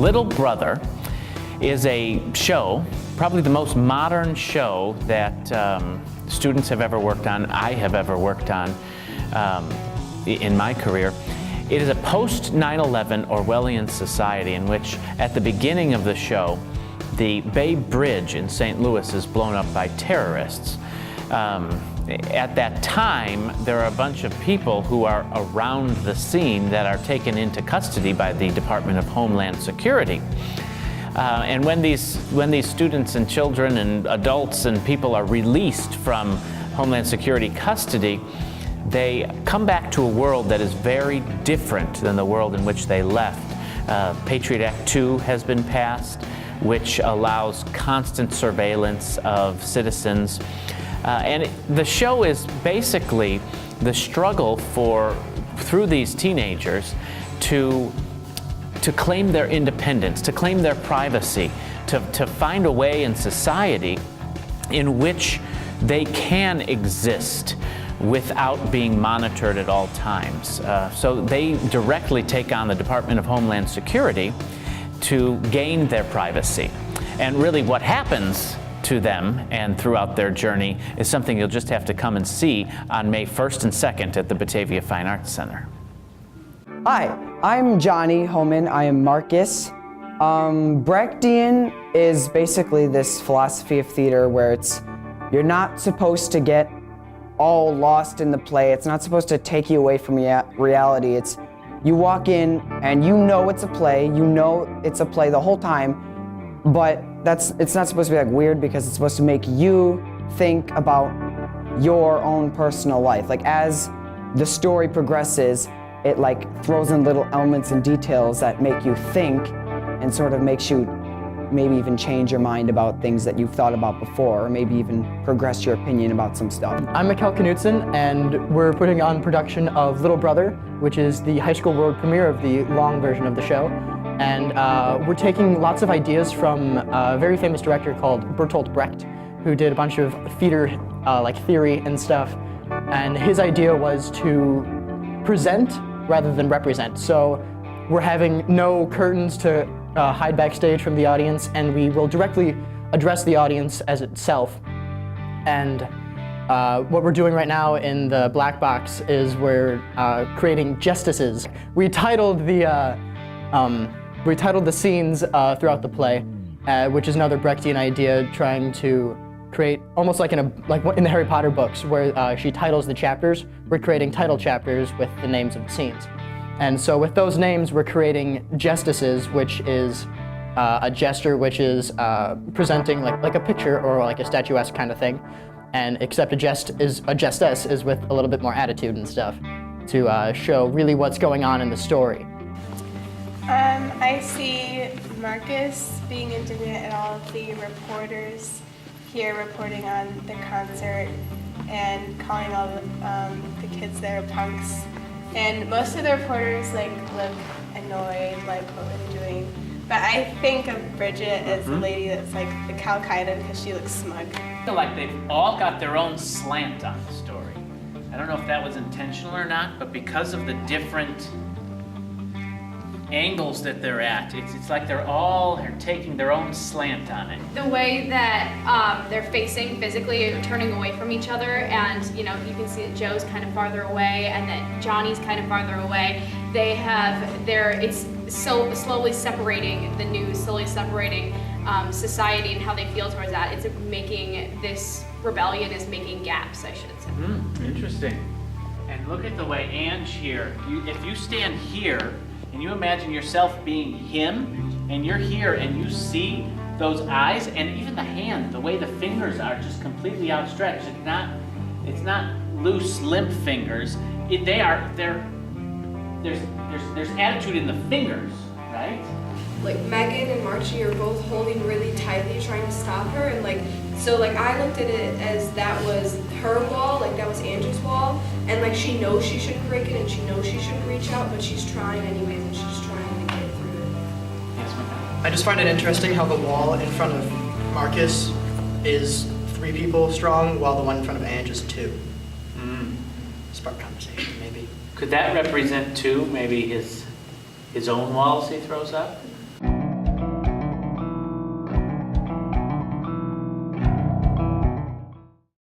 Little Brother is a show, probably the most modern show that students have ever worked on, I have ever worked on in my career. It is a post 9/11 Orwellian society in which, at the beginning of the show, the Bay Bridge in St. Louis is blown up by terrorists. At that time, there are a bunch of people who are around the scene that are taken into custody by the Department of Homeland Security. And when these students and children and adults and people are released from Homeland Security custody, they come back to a world that is very different than the world in which they left. Patriot Act II has been passed, which allows constant surveillance of citizens. And the show is basically the struggle through these teenagers to claim their independence, to claim their privacy, to find a way in society in which they can exist without being monitored at all times. So they directly take on the Department of Homeland Security to gain their privacy. And really what happens to them and throughout their journey is something you'll just have to come and see on May 1st and 2nd at the Batavia Fine Arts Center. Hi, I'm Johnny Homan. I am Marcus. Brechtian is basically this philosophy of theater where you're not supposed to get all lost in the play. It's not supposed to take you away from reality. You walk in and you know it's a play. You know it's a play the whole time, but it's not supposed to be like weird because it's supposed to make you think about your own personal life. Like as the story progresses, it like throws in little elements and details that make you think and sort of makes you maybe even change your mind about things that you've thought about before, or maybe even progress your opinion about some stuff. I'm Mikkel Knudsen, and we're putting on production of Little Brother, which is the high school world premiere of the long version of the show. And we're taking lots of ideas from a very famous director called Bertolt Brecht, who did a bunch of theater like theory and stuff. And his idea was to present rather than represent. So we're having no curtains to hide backstage from the audience, and we will directly address the audience as itself. And what we're doing right now in the black box is we're creating justices. We titled the scenes throughout the play, which is another Brechtian idea, trying to create almost like in the Harry Potter books, where she titles the chapters. We're creating title chapters with the names of the scenes. And so with those names, we're creating justices, which is a gesture which is presenting like a picture or like a statuesque kind of thing. And except a jestess is with a little bit more attitude and stuff to show really what's going on in the story. I see Marcus being intimate and all of the reporters here reporting on the concert and calling all the kids there punks. And most of the reporters look annoyed, like what we're doing. But I think of Bridget as the lady that's like the Al-Qaeda because she looks smug. I feel like they've all got their own slant on the story. I don't know if that was intentional or not, but because of the different angles that they're at, it's like they're taking their own slant on it. The way that they're facing physically, turning away from each other, and you can see that Joe's kind of farther away and that Johnny's kind of farther away. It's so slowly separating the news, slowly separating society and how they feel towards that. It's making this rebellion is making gaps, I should say. Interesting. And look at the way Ange here, if you stand here, and you imagine yourself being him, and you're here and you see those eyes and even the hand, the way the fingers are just completely outstretched. It's not loose, limp fingers. There's attitude in the fingers, right? Like Megan and Marchie are both holding really tightly, trying to stop her, and I looked at it as that was her wall, that was Angie's wall, and she knows she shouldn't break it and she knows she shouldn't reach out, but she's trying anyways, and she's trying to get through it. Yes, ma'am. I just find it interesting how the wall in front of Marcus is 3 people strong, while the one in front of Ange is 2. Spark conversation, maybe. Could that represent too, maybe his own walls he throws up?